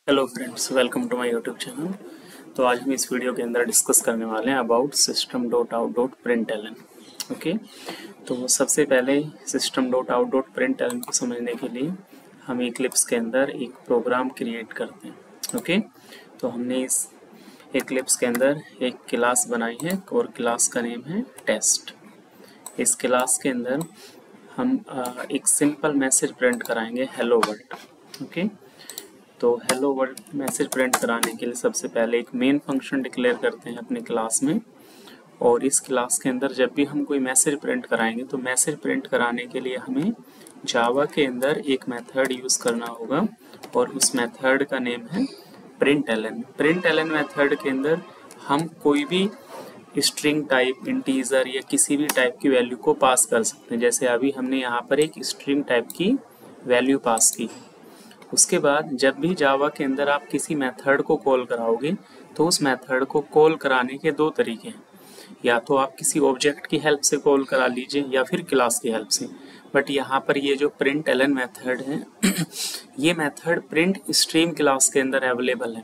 Hello friends, welcome to my YouTube channel. तो आज हम इस वीडियो के अंदर डिस्कस करने वाले हैं about system dot out dot println. Okay, तो सबसे पहले system dot out dot println को समझने के लिए हम इक्लिप्स के अंदर एक प्रोग्राम क्रिएट करते हैं। ओके, तो हमने इस इक्लिप्स के अंदर एक क्लास बनाई है और क्लास का नेम है टेस्ट। इस क्लास के अंदर हम एक सिंपल मैसेज प्रिंट कराएंगे, हेलो वर्ल्ड। ओके, तो हेलो वर्ल्ड मैसेज प्रिंट कराने के लिए सबसे पहले एक मेन फंक्शन डिक्लेयर करते हैं अपने क्लास में। और इस क्लास के अंदर जब भी हम कोई मैसेज प्रिंट कराएंगे तो मैसेज प्रिंट कराने के लिए हमें जावा के अंदर एक मेथड यूज़ करना होगा और उस मेथड का नेम है println. Println method के अंदर हम कोई भी स्ट्रिंग टाइप, इंटीजर या किसी भी टाइप की वैल्यू को पास कर सकते हैं। जैसे अभी हमने यहाँ पर एक स्ट्रिंग टाइप की वैल्यू पास की। उसके बाद जब भी जावा के अंदर आप किसी मेथड को कॉल कराओगे तो उस मेथड को कॉल कराने के दो तरीके हैं। या तो आप किसी ऑब्जेक्ट की हेल्प से कॉल करा लीजिए या फिर क्लास की हेल्प से। बट यहाँ पर ये जो प्रिंट एलन मेथड है ये मेथड प्रिंट स्ट्रीम क्लास के अंदर अवेलेबल है।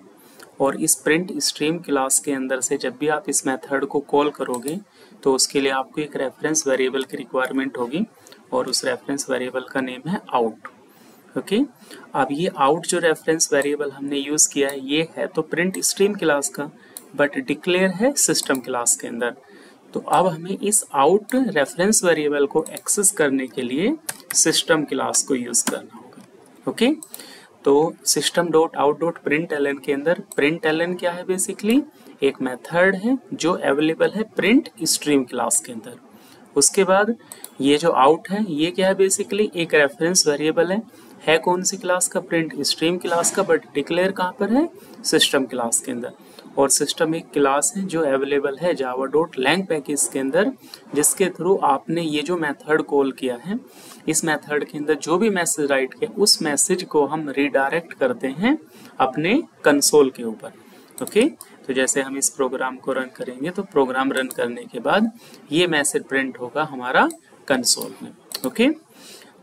और इस प्रिंट स्ट्रीम क्लास के अंदर से जब भी आप इस मेथड को कॉल करोगे तो उसके लिए आपको एक रेफरेंस वेरिएबल की रिक्वायरमेंट होगी और उस रेफरेंस वेरिएबल का नेम है आउट। ओके, अब ये आउट जो रेफरेंस वेरिएबल हमने यूज़ किया है ये है तो प्रिंट स्ट्रीम क्लास का, बट डिक्लेयर है सिस्टम क्लास के अंदर। तो अब हमें इस आउट रेफरेंस वेरिएबल को एक्सेस करने के लिए सिस्टम क्लास को यूज़ करना होगा। ओके, तो system dot out dot println के अंदर प्रिंट एलन क्या है, बेसिकली एक मेथड है जो अवेलेबल है प्रिंट स्ट्रीम क्लास के अंदर। उसके बाद ये जो आउट है ये क्या है, बेसिकली एक रेफरेंस वेरिएबल है कौन सी क्लास का, प्रिंट स्ट्रीम क्लास का, बट डिक्लेयर कहाँ पर है, सिस्टम क्लास के अंदर। और सिस्टम एक क्लास है जो अवेलेबल है जावा डॉट लैंग पैकेज के अंदर, जिसके थ्रू आपने ये जो मेथड कॉल किया है इस मेथड के अंदर जो भी मैसेज राइट किया उस मैसेज को हम रिडायरेक्ट करते हैं अपने कंसोल के ऊपर। ओके, तो जैसे हम इस प्रोग्राम को रन करेंगे तो प्रोग्राम रन करने के बाद ये मैसेज प्रिंट होगा हमारा कंसोल में। ओके,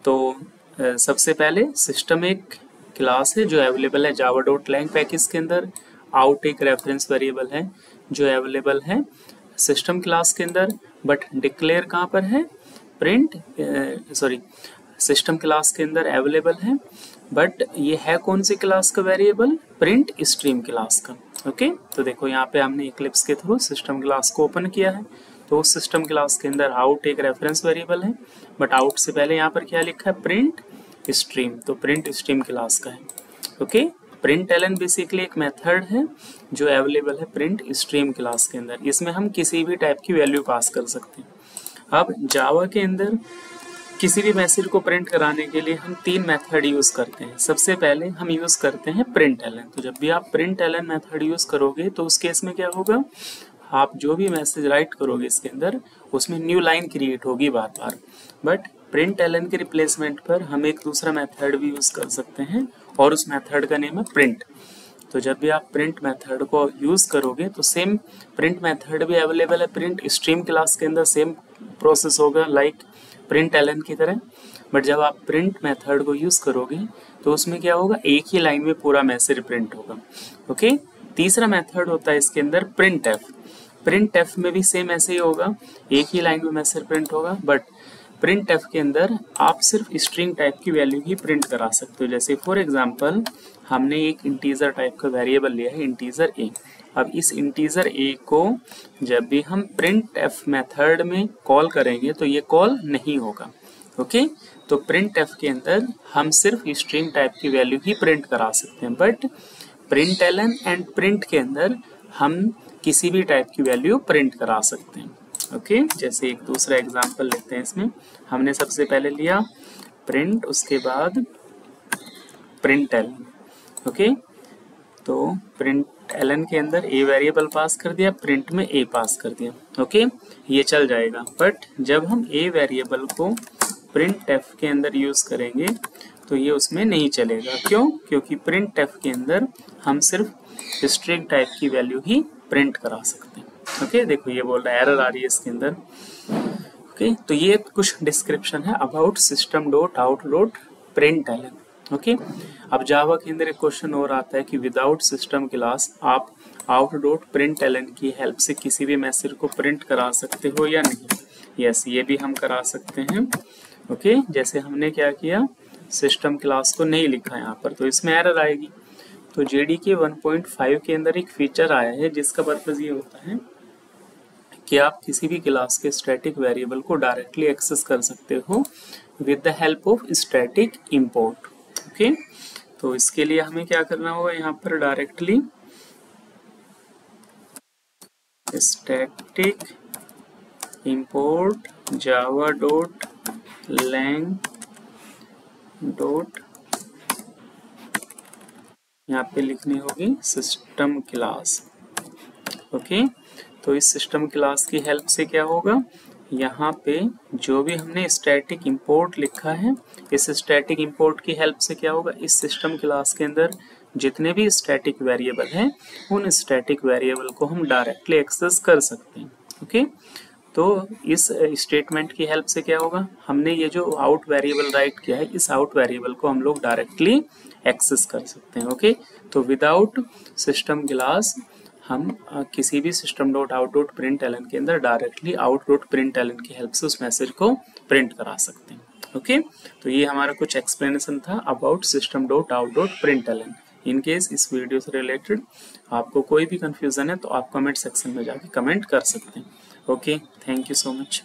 तो सबसे पहले सिस्टम एक क्लास है जो अवेलेबल है जावा डॉट लैंग पैकेज के अंदर। आउट एक रेफरेंस वेरिएबल है जो अवेलेबल है सिस्टम क्लास के अंदर, बट डिक्लेयर कहाँ पर है, सिस्टम क्लास के अंदर अवेलेबल है, बट ये है कौन सी क्लास का वेरिएबल, प्रिंट स्ट्रीम क्लास का। ओके, तो देखो यहाँ पे हमने इक्लिप्स के थ्रू सिस्टम क्लास को ओपन किया है। तो उस सिस्टम क्लास के अंदर आउट एक रेफरेंस वेरिएबल है, बट आउट से पहले यहाँ पर क्या लिखा है, प्रिंट स्ट्रीम, तो प्रिंट स्ट्रीम क्लास का है। ओके, प्रिंट एलन बेसिकली एक मेथड है जो अवेलेबल है प्रिंट स्ट्रीम क्लास के अंदर। इसमें हम किसी भी टाइप की वैल्यू पास कर सकते हैं। अब जावा के अंदर किसी भी मैसेज को प्रिंट कराने के लिए हम तीन मेथड यूज़ करते हैं। सबसे पहले हम यूज़ करते हैं प्रिंट एलन। तो जब भी आप प्रिंट एलन मेथड यूज़ करोगे तो उस केस में क्या होगा, आप जो भी मैसेज राइट करोगे इसके अंदर उसमें न्यू लाइन क्रिएट होगी बार बार। बट प्रिंट एलन के रिप्लेसमेंट पर हम एक दूसरा मेथड भी यूज़ कर सकते हैं और उस मेथड का नेम है प्रिंट। तो जब भी आप प्रिंट मेथड को यूज़ करोगे तो सेम प्रिंट मेथड भी अवेलेबल है प्रिंट स्ट्रीम क्लास के अंदर, सेम प्रोसेस होगा लाइक प्रिंट एलन की तरह। बट जब आप प्रिंट मेथड को यूज़ करोगे तो उसमें क्या होगा, एक ही लाइन में पूरा मैसेज प्रिंट होगा। ओके, तीसरा मेथड होता है इसके अंदर प्रिंट एफ। प्रिंट एफ में भी सेम ऐसे ही होगा, एक ही लाइन में मैसेज प्रिंट होगा, बट प्रिंट एफ के अंदर आप सिर्फ स्ट्रिंग टाइप की वैल्यू ही प्रिंट करा सकते हो। जैसे फॉर एग्जांपल हमने एक इंटीजर टाइप का वेरिएबल लिया है, इंटीजर ए। अब इस इंटीजर ए को जब भी हम प्रिंट एफ मेथड में कॉल करेंगे तो ये कॉल नहीं होगा। ओके, तो प्रिंट एफ के अंदर हम सिर्फ स्ट्रिंग टाइप की वैल्यू ही प्रिंट करा सकते हैं, but println and print के अंदर हम किसी भी टाइप की वैल्यू प्रिंट करा सकते हैं। ओके, जैसे एक दूसरा एग्जांपल लेते हैं। इसमें हमने सबसे पहले लिया प्रिंट, उसके बाद प्रिंट एलन। ओके, तो प्रिंट एलन के अंदर ए वेरिएबल पास कर दिया, प्रिंट में ए पास कर दिया। ओके, ये चल जाएगा। बट जब हम ए वेरिएबल को प्रिंट एफ के अंदर यूज करेंगे तो ये उसमें नहीं चलेगा। क्यों? क्योंकि प्रिंट एफ के अंदर हम सिर्फ स्ट्रिंग टाइप की वैल्यू ही प्रिंट करा सकते हैं। ओके, देखो ये बोल रहा है, एरर आ रही है इसके अंदर। ओके, तो ये कुछ डिस्क्रिप्शन है about system dot out dot println. Okay. अब जावा के अंदर एक क्वेश्चन और आता है कि विदाउट सिस्टम क्लास आप आउट डॉट प्रिंट एलन की हेल्प से किसी भी मैसेज को प्रिंट करा सकते हो या नहीं। यस, ये भी हम करा सकते हैं। ओके, जैसे हमने क्या किया, सिस्टम क्लास को नहीं लिखा यहाँ पर, तो इसमें एरर आएगी। तो JDK 1.5 के अंदर एक फीचर आया है जिसका पर्पज ये होता है कि आप किसी भी क्लास के स्टैटिक वेरिएबल को डायरेक्टली एक्सेस कर सकते हो with the help of static import. Okay, तो इसके लिए हमें क्या करना होगा, यहाँ पर directly static import Java dot lang dot, यहाँ पे लिखनी होगी सिस्टम क्लास। ओके, तो इस सिस्टम क्लास की हेल्प से क्या होगा, यहाँ पे जो भी हमने स्टैटिक इंपोर्ट लिखा है, इस स्टैटिक इंपोर्ट की हेल्प से क्या होगा, इस सिस्टम क्लास के अंदर जितने भी स्टैटिक वेरिएबल हैं उन स्टैटिक वेरिएबल को हम डायरेक्टली एक्सेस कर सकते हैं। ओके, तो इस स्टेटमेंट की हेल्प से क्या होगा, हमने ये जो आउट वेरिएबल राइट किया है, इस आउट वेरिएबल को हम लोग डायरेक्टली एक्सेस कर सकते हैं। ओके, तो विदाउट सिस्टम क्लास हम किसी भी system dot out dot println के अंदर directly out dot println की हेल्प से उस मैसेज को प्रिंट करा सकते हैं। ओके, तो ये हमारा कुछ एक्सप्लेनेशन था about system dot out dot println. In case इस वीडियो से रिलेटेड आपको कोई भी कंफ्यूजन है तो आप कमेंट सेक्शन में जाके कमेंट कर सकते हैं। Okay, thank you so much.